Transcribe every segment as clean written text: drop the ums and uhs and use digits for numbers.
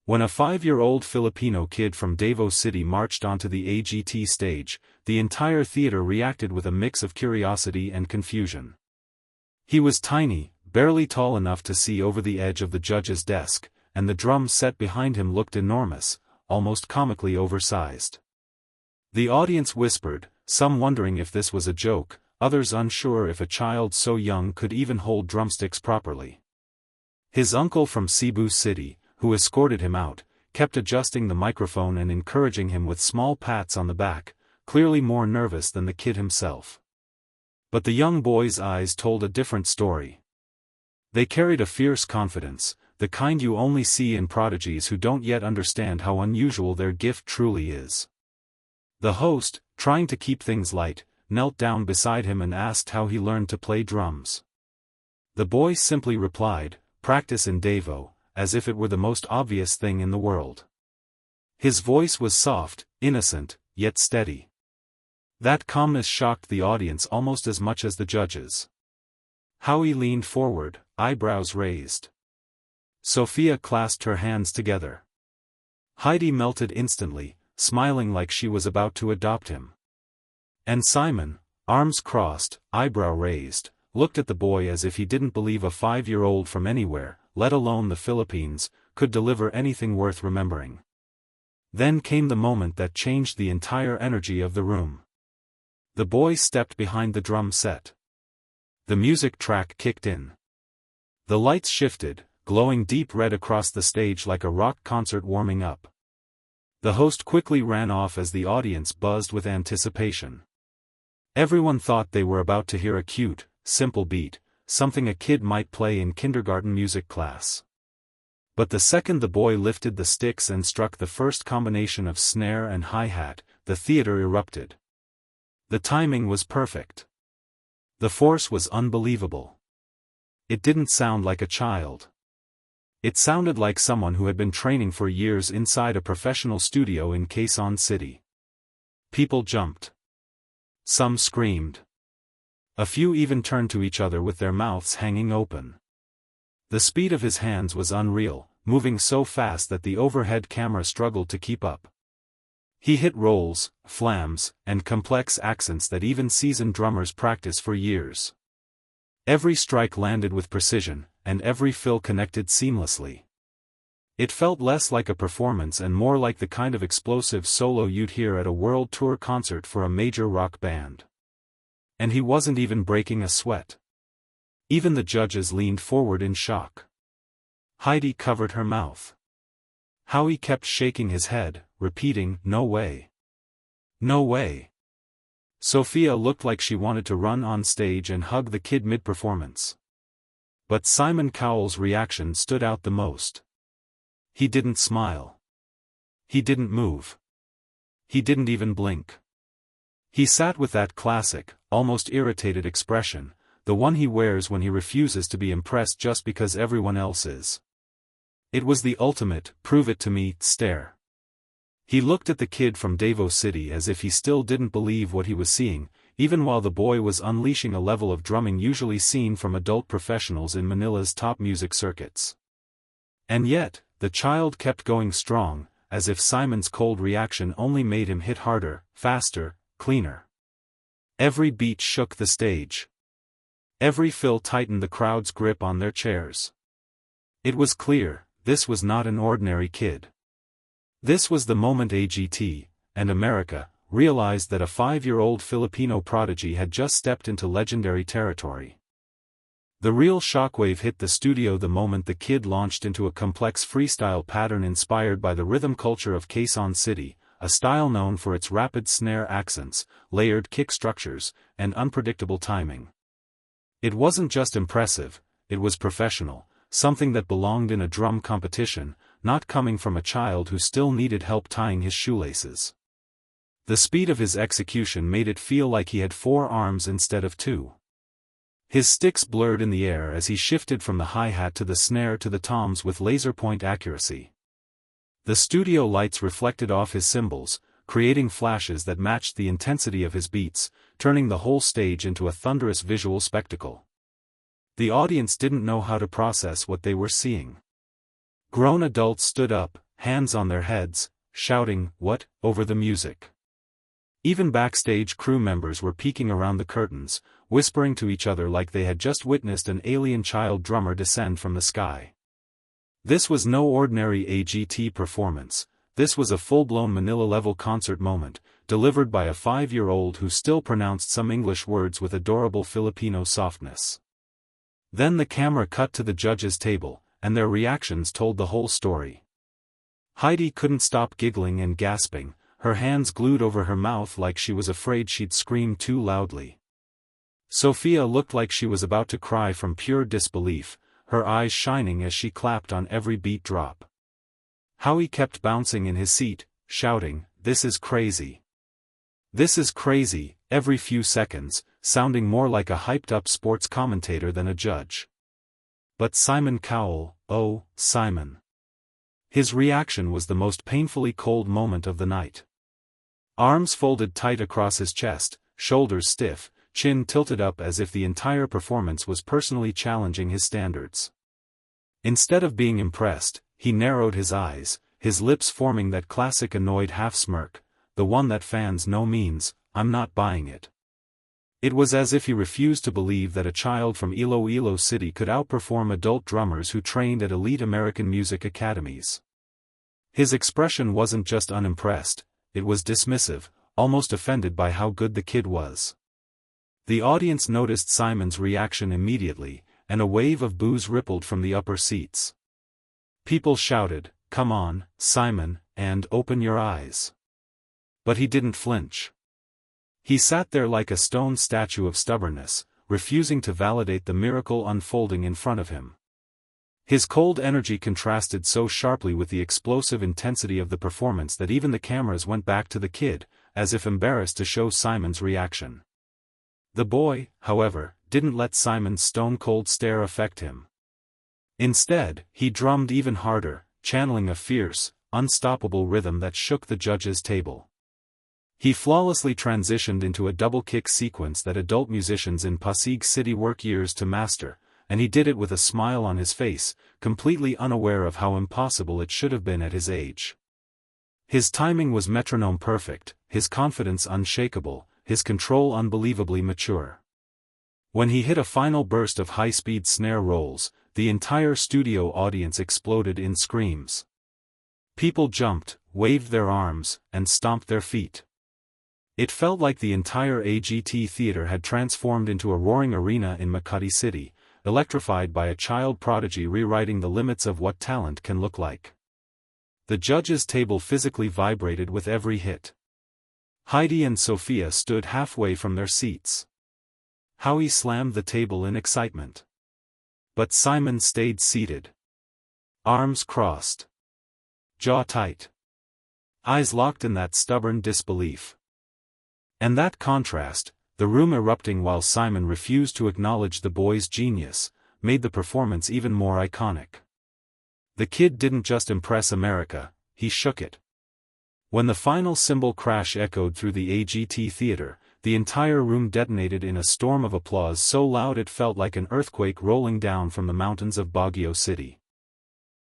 When a 5-year-old Filipino kid from Davao City marched onto the AGT stage, the entire theater reacted with a mix of curiosity and confusion. He was tiny, barely tall enough to see over the edge of the judge's desk, and the drum set behind him looked enormous, almost comically oversized. The audience whispered, some wondering if this was a joke, others unsure if a child so young could even hold drumsticks properly. His uncle from Cebu City, who escorted him out, kept adjusting the microphone and encouraging him with small pats on the back, clearly more nervous than the kid himself. But the young boy's eyes told a different story. They carried a fierce confidence, the kind you only see in prodigies who don't yet understand how unusual their gift truly is. The host, trying to keep things light, knelt down beside him and asked how he learned to play drums. The boy simply replied, "Practice in Davao," as if it were the most obvious thing in the world. His voice was soft, innocent, yet steady. That calmness shocked the audience almost as much as the judges. Howie leaned forward, eyebrows raised. Sophia clasped her hands together. Heidi melted instantly, smiling like she was about to adopt him. And Simon, arms crossed, eyebrow raised, looked at the boy as if he didn't believe a 5-year-old from anywhere, let alone the Philippines, could deliver anything worth remembering. Then came the moment that changed the entire energy of the room. The boy stepped behind the drum set. The music track kicked in. The lights shifted, glowing deep red across the stage like a rock concert warming up. The host quickly ran off as the audience buzzed with anticipation. Everyone thought they were about to hear a cute, simple beat, something a kid might play in kindergarten music class. But the second the boy lifted the sticks and struck the first combination of snare and hi-hat, the theater erupted. The timing was perfect. The force was unbelievable. It didn't sound like a child. It sounded like someone who had been training for years inside a professional studio in Quezon City. People jumped. Some screamed. A few even turned to each other with their mouths hanging open. The speed of his hands was unreal, moving so fast that the overhead camera struggled to keep up. He hit rolls, flams, and complex accents that even seasoned drummers practice for years. Every strike landed with precision, and every fill connected seamlessly. It felt less like a performance and more like the kind of explosive solo you'd hear at a world tour concert for a major rock band. And he wasn't even breaking a sweat. Even the judges leaned forward in shock. Heidi covered her mouth. Howie kept shaking his head, repeating, "No way. No way." Sophia looked like she wanted to run on stage and hug the kid mid-performance. But Simon Cowell's reaction stood out the most. He didn't smile. He didn't move. He didn't even blink. He sat with that classic, almost irritated expression, the one he wears when he refuses to be impressed just because everyone else is. It was the ultimate, prove-it-to-me, stare. He looked at the kid from Davao City as if he still didn't believe what he was seeing, even while the boy was unleashing a level of drumming usually seen from adult professionals in Manila's top music circuits. And yet, the child kept going strong, as if Simon's cold reaction only made him hit harder, faster, cleaner. Every beat shook the stage. Every fill tightened the crowd's grip on their chairs. It was clear, this was not an ordinary kid. This was the moment AGT, and America, realized that a 5-year-old Filipino prodigy had just stepped into legendary territory. The real shockwave hit the studio the moment the kid launched into a complex freestyle pattern inspired by the rhythm culture of Quezon City, a style known for its rapid snare accents, layered kick structures, and unpredictable timing. It wasn't just impressive, it was professional, something that belonged in a drum competition, not coming from a child who still needed help tying his shoelaces. The speed of his execution made it feel like he had 4 arms instead of 2. His sticks blurred in the air as he shifted from the hi-hat to the snare to the toms with laser-point accuracy. The studio lights reflected off his cymbals, creating flashes that matched the intensity of his beats, turning the whole stage into a thunderous visual spectacle. The audience didn't know how to process what they were seeing. Grown adults stood up, hands on their heads, shouting, "What?" over the music. Even backstage crew members were peeking around the curtains, whispering to each other like they had just witnessed an alien child drummer descend from the sky. This was no ordinary AGT performance. This was a full-blown Manila-level concert moment, delivered by a 5-year-old who still pronounced some English words with adorable Filipino softness. Then the camera cut to the judges' table, and their reactions told the whole story. Heidi couldn't stop giggling and gasping, her hands glued over her mouth like she was afraid she'd scream too loudly. Sophia looked like she was about to cry from pure disbelief, her eyes shining as she clapped on every beat drop. Howie kept bouncing in his seat, shouting, "This is crazy. This is crazy," every few seconds, sounding more like a hyped-up sports commentator than a judge. But Simon Cowell, oh, Simon. His reaction was the most painfully cold moment of the night. Arms folded tight across his chest, shoulders stiff, chin tilted up as if the entire performance was personally challenging his standards. Instead of being impressed, he narrowed his eyes, his lips forming that classic annoyed half-smirk, the one that fans know means, "I'm not buying it." It was as if he refused to believe that a child from Iloilo City could outperform adult drummers who trained at elite American music academies. His expression wasn't just unimpressed, it was dismissive, almost offended by how good the kid was. The audience noticed Simon's reaction immediately, and a wave of boos rippled from the upper seats. People shouted, "Come on, Simon," and "Open your eyes." But he didn't flinch. He sat there like a stone statue of stubbornness, refusing to validate the miracle unfolding in front of him. His cold energy contrasted so sharply with the explosive intensity of the performance that even the cameras went back to the kid, as if embarrassed to show Simon's reaction. The boy, however, didn't let Simon's stone-cold stare affect him. Instead, he drummed even harder, channeling a fierce, unstoppable rhythm that shook the judges' table. He flawlessly transitioned into a double-kick sequence that adult musicians in Pasig City work years to master, and he did it with a smile on his face, completely unaware of how impossible it should have been at his age. His timing was metronome perfect, his confidence unshakable, his control unbelievably mature. When he hit a final burst of high-speed snare rolls, the entire studio audience exploded in screams. People jumped, waved their arms, and stomped their feet. It felt like the entire AGT theater had transformed into a roaring arena in Makati City, electrified by a child prodigy rewriting the limits of what talent can look like. The judges' table physically vibrated with every hit. Heidi and Sophia stood halfway from their seats. Howie slammed the table in excitement. But Simon stayed seated. Arms crossed. Jaw tight. Eyes locked in that stubborn disbelief. And that contrast, the room erupting while Simon refused to acknowledge the boy's genius, made the performance even more iconic. The kid didn't just impress America, he shook it. When the final cymbal crash echoed through the AGT theater, the entire room detonated in a storm of applause so loud it felt like an earthquake rolling down from the mountains of Baguio City.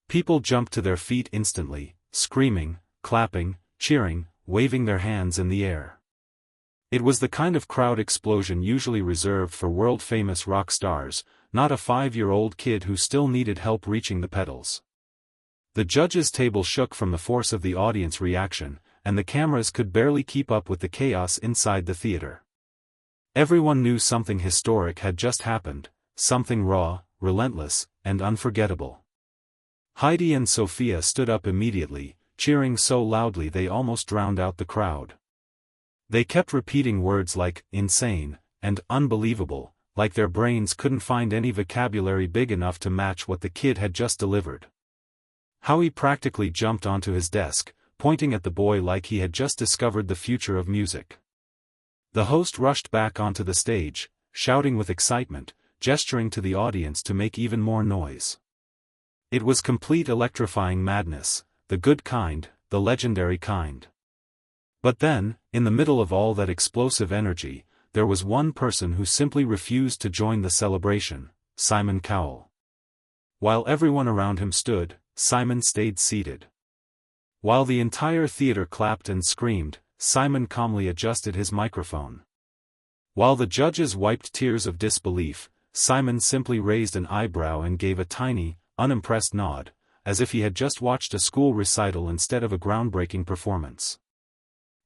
People jumped to their feet instantly, screaming, clapping, cheering, waving their hands in the air. It was the kind of crowd explosion usually reserved for world-famous rock stars, not a 5-year-old kid who still needed help reaching the pedals. The judges' table shook from the force of the audience reaction, and the cameras could barely keep up with the chaos inside the theater. Everyone knew something historic had just happened, something raw, relentless, and unforgettable. Heidi and Sophia stood up immediately, cheering so loudly they almost drowned out the crowd. They kept repeating words like insane and unbelievable, like their brains couldn't find any vocabulary big enough to match what the kid had just delivered. Howie practically jumped onto his desk, pointing at the boy like he had just discovered the future of music. The host rushed back onto the stage, shouting with excitement, gesturing to the audience to make even more noise. It was complete electrifying madness, the good kind, the legendary kind. But then, in the middle of all that explosive energy, there was one person who simply refused to join the celebration, Simon Cowell. While everyone around him stood, Simon stayed seated. While the entire theater clapped and screamed, Simon calmly adjusted his microphone. While the judges wiped tears of disbelief, Simon simply raised an eyebrow and gave a tiny, unimpressed nod, as if he had just watched a school recital instead of a groundbreaking performance.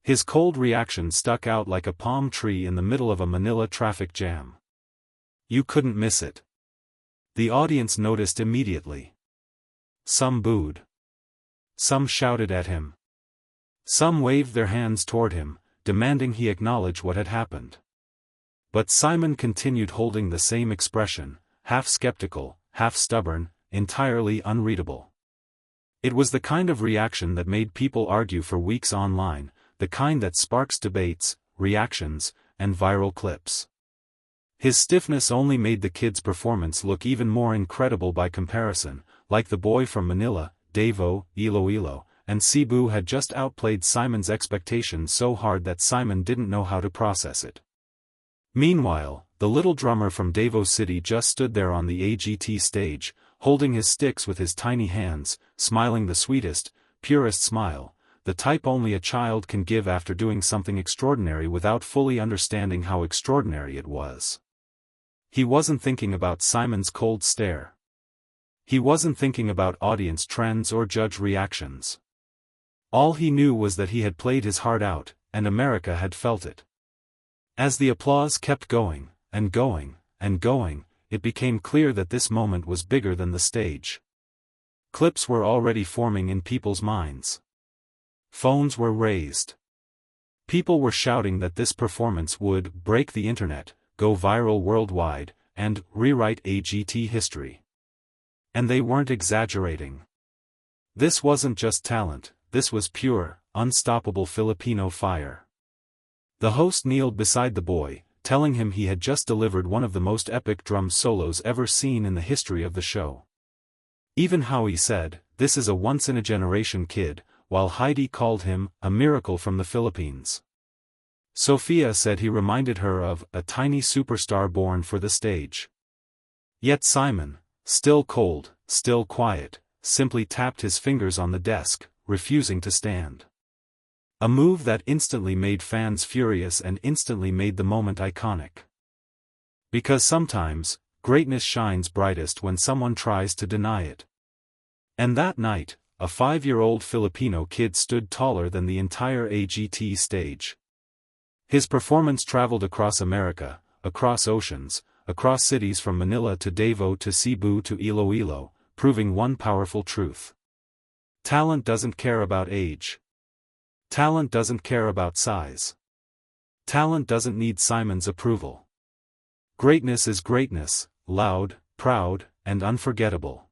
His cold reaction stuck out like a palm tree in the middle of a Manila traffic jam. You couldn't miss it. The audience noticed immediately. Some booed. Some shouted at him. Some waved their hands toward him, demanding he acknowledge what had happened. But Simon continued holding the same expression, half skeptical, half stubborn, entirely unreadable. It was the kind of reaction that made people argue for weeks online, the kind that sparks debates, reactions, and viral clips. His stiffness only made the kid's performance look even more incredible by comparison, like the boy from Manila, Davao, Iloilo, and Cebu had just outplayed Simon's expectations so hard that Simon didn't know how to process it. Meanwhile, the little drummer from Davao City just stood there on the AGT stage, holding his sticks with his tiny hands, smiling the sweetest, purest smile, the type only a child can give after doing something extraordinary without fully understanding how extraordinary it was. He wasn't thinking about Simon's cold stare. He wasn't thinking about audience trends or judge reactions. All he knew was that he had played his heart out, and America had felt it. As the applause kept going, and going, and going, it became clear that this moment was bigger than the stage. Clips were already forming in people's minds. Phones were raised. People were shouting that this performance would break the internet, go viral worldwide, and rewrite AGT history. And they weren't exaggerating. This wasn't just talent, this was pure, unstoppable Filipino fire. The host kneeled beside the boy, telling him he had just delivered one of the most epic drum solos ever seen in the history of the show. Even Howie said, "This is a once-in-a-generation kid," while Heidi called him a miracle from the Philippines. Sophia said he reminded her of a tiny superstar born for the stage. Yet Simon, still cold, still quiet, simply tapped his fingers on the desk, refusing to stand. A move that instantly made fans furious and instantly made the moment iconic. Because sometimes, greatness shines brightest when someone tries to deny it. And that night, a 5-year-old Filipino kid stood taller than the entire AGT stage. His performance traveled across America, across oceans, across cities from Manila to Davao to Cebu to Iloilo, proving one powerful truth. Talent doesn't care about age. Talent doesn't care about size. Talent doesn't need Simon's approval. Greatness is greatness, loud, proud, and unforgettable.